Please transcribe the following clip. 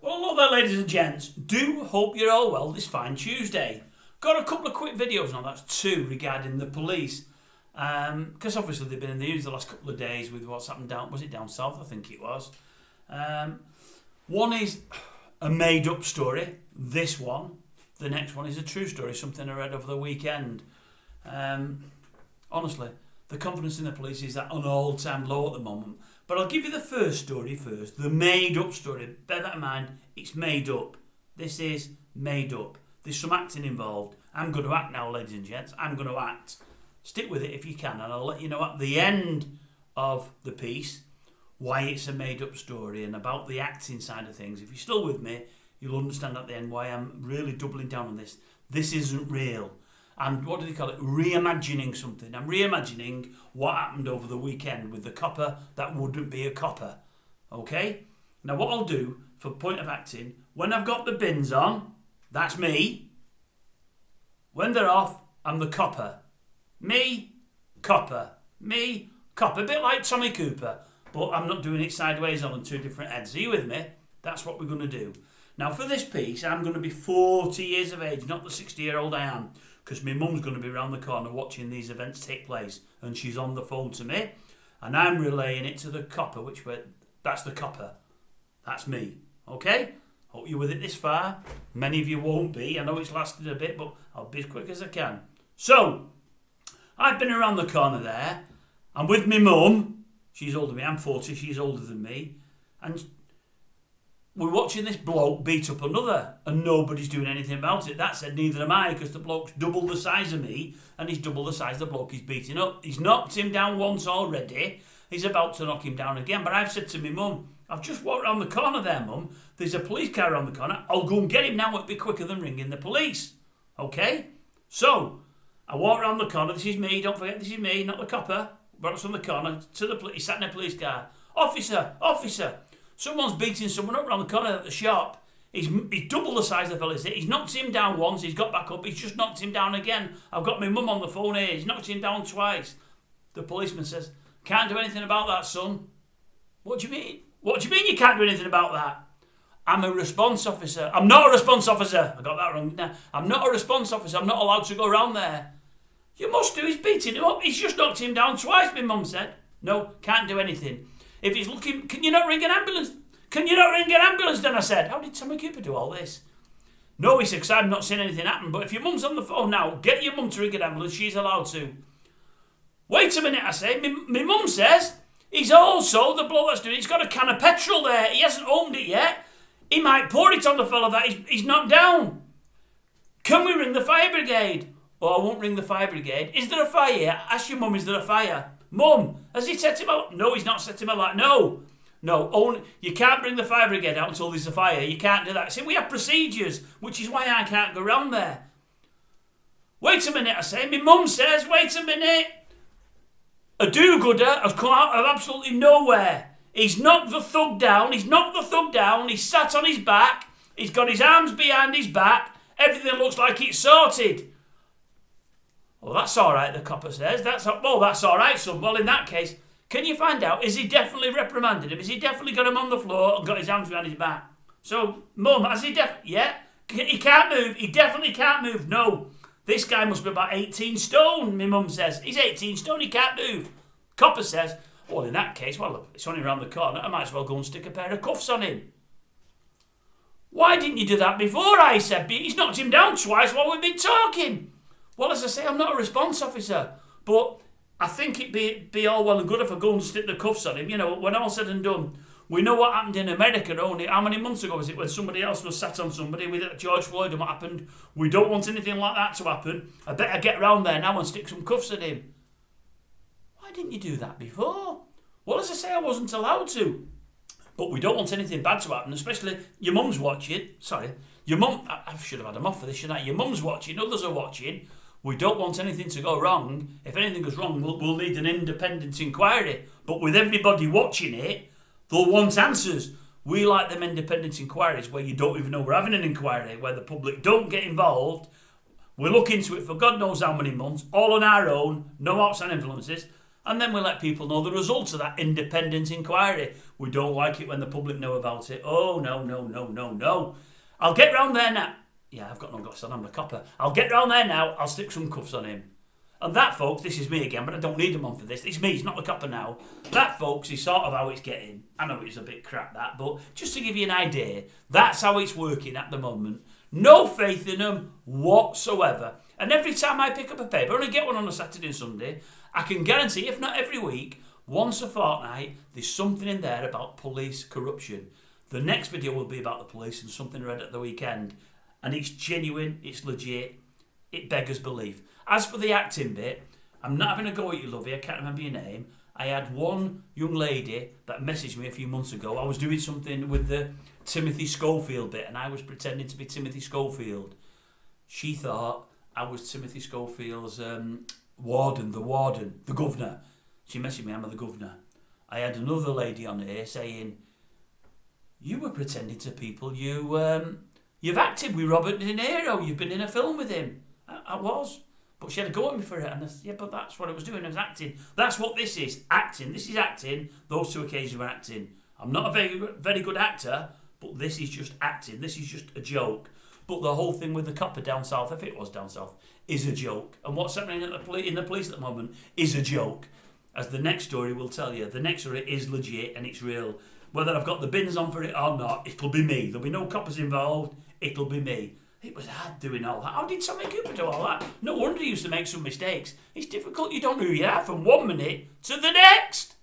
Well, hello there, ladies and gents. Do hope you're all well this fine Tuesday. Got a couple of quick videos now, that's two, regarding the police. Because obviously they've been in the news the last couple of days with what's happened down south, I think it was. One is a made-up story, this one. The next one is a true story, something I read over the weekend. Honestly, the confidence in the police is at an all-time low at the moment. But I'll give you the first story first, the made-up story. Bear that in mind, it's made up. This is made up. There's some acting involved. I'm going to act now, ladies and gents. I'm going to act. Stick with it if you can, and I'll let you know at the end of the piece why it's a made-up story and about the acting side of things. If you're still with me, you'll understand at the end why I'm really doubling down on this. This isn't real. And what do they call it? Reimagining something. I'm reimagining what happened over the weekend with the copper that wouldn't be a copper. Okay? Now what I'll do, for point of acting, when I've got the bins on, that's me. When they're off, I'm the copper. Me, copper. Me, copper. A bit like Tommy Cooper, but I'm not doing it sideways on two different heads. Are you with me? That's what we're going to do. Now for this piece, I'm going to be 40 years of age, not the 60-year-old I am. Because my mum's going to be around the corner watching these events take place, and she's on the phone to me, and I'm relaying it to the copper, that's the copper. That's me. Okay? Hope you're with it this far. Many of you won't be. I know it's lasted a bit, but I'll be as quick as I can. So, I've been around the corner there. I'm with my mum. She's older than me. I'm 40. She's older than me. And we're watching this bloke beat up another, and nobody's doing anything about it. That said, neither am I, because the bloke's double the size of me, and he's double the size of the bloke he's beating up. He's knocked him down once already. He's about to knock him down again. But I've said to my mum, I've just walked around the corner there, mum. There's a police car around the corner. I'll go and get him now. It'll be quicker than ringing the police. Okay? So, I walk around the corner. This is me. Don't forget, this is me, not the copper. Brought us from the corner to the police. He sat in a police car. Officer, officer. Someone's beating someone up around the corner at the shop. He's double the size of the fella, is it? He's knocked him down once, he's got back up, he's just knocked him down again. I've got my mum on the phone here, he's knocked him down twice. The policeman says, can't do anything about that, son. What do you mean? What do you mean you can't do anything about that? I'm a response officer. I'm not a response officer. I got that wrong. No, I'm not a response officer. I'm not allowed to go around there. You must do, he's beating him up. He's just knocked him down twice, my mum said. No, can't do anything. If he's looking, can you not ring an ambulance? Can you not ring an ambulance then? I said. How did Tommy Cooper do all this? No, he said, because I've not seen anything happen. But if your mum's on the phone now, get your mum to ring an ambulance. She's allowed to. Wait a minute, I say. My mum says he's also the bloke that's doing it. He's got a can of petrol there. He hasn't owned it yet. He might pour it on the fella that he's knocked down. Can we ring the fire brigade? Oh, I won't ring the fire brigade. Is there a fire here? Ask your mum, is there a fire? Mum, has he set him alight? No, he's not set him alight. No, only, you can't bring the fire brigade out until there's a fire. You can't do that. See, we have procedures, which is why I can't go round there. Wait a minute, I say. My mum says, wait a minute. A do-gooder has come out of absolutely nowhere. He's knocked the thug down. He's sat on his back. He's got his arms behind his back. Everything looks like it's sorted. Well, that's all right, the copper says. That's all right, son. Well, in that case, can you find out, is he definitely reprimanded him? Is he definitely got him on the floor and got his arms behind his back? So, mum, has he yeah? He can't move. He definitely can't move. No. This guy must be about 18 stone, my mum says. He's 18 stone, he can't move. Copper says, well, in that case, well, it's only around the corner. I might as well go and stick a pair of cuffs on him. Why didn't you do that before, I said? He's knocked him down twice while we've been talking. Well, as I say, I'm not a response officer, but I think it'd be all well and good if I go and stick the cuffs on him. You know, when all's said and done, we know what happened in America only. How many months ago was it when somebody else was sat on somebody with George Floyd and what happened? We don't want anything like that to happen. I better get round there now and stick some cuffs on him. Why didn't you do that before? Well, as I say, I wasn't allowed to. But we don't want anything bad to happen, especially your mum's watching. Sorry, your mum, I should have had him off for this, shouldn't I? Your mum's watching, others are watching. We don't want anything to go wrong. If anything goes wrong, we'll need an independent inquiry. But with everybody watching it, they'll want answers. We like them independent inquiries where you don't even know we're having an inquiry, where the public don't get involved. We look into it for God knows how many months, all on our own, no outside influences. And then we let people know the results of that independent inquiry. We don't like it when the public know about it. Oh, no, no, no, no, no. I'll get round there now. Yeah, I've got no glasses on, I'm a copper. I'll get round there now, I'll stick some cuffs on him. And that, folks, this is me again, but I don't need them on for this. It's me, it's not the copper now. That, folks, is sort of how it's getting. I know it's a bit crap, that, but just to give you an idea, that's how it's working at the moment. No faith in them whatsoever. And every time I pick up a paper, I only get one on a Saturday and Sunday, I can guarantee, if not every week, once a fortnight, there's something in there about police corruption. The next video will be about the police and something I read at the weekend. And it's genuine, it's legit, it beggars belief. As for the acting bit, I'm not having a go at you, lovey, I can't remember your name. I had one young lady that messaged me a few months ago. I was doing something with the Timothy Schofield bit and I was pretending to be Timothy Schofield. She thought I was Timothy Schofield's warden, the governor. She messaged me, I'm the governor. I had another lady on here saying, you were pretending to people, you've acted with Robert De Niro, you've been in a film with him. I was. But she had to go at me for it. And I said, yeah, but that's what I was doing. I was acting. That's what this is. Acting. This is acting. Those two occasions were acting. I'm not a very good actor, but this is just acting. This is just a joke. But the whole thing with the copper down south, if it was down south, is a joke. And what's happening in the police at the moment is a joke. As the next story will tell you. The next story is legit and it's real. Whether I've got the bins on for it or not, it'll be me. There'll be no coppers involved. It'll be me. It was hard doing all that. How did Tommy Cooper do all that? No wonder he used to make some mistakes. It's difficult. You don't know who you are from 1 minute to the next.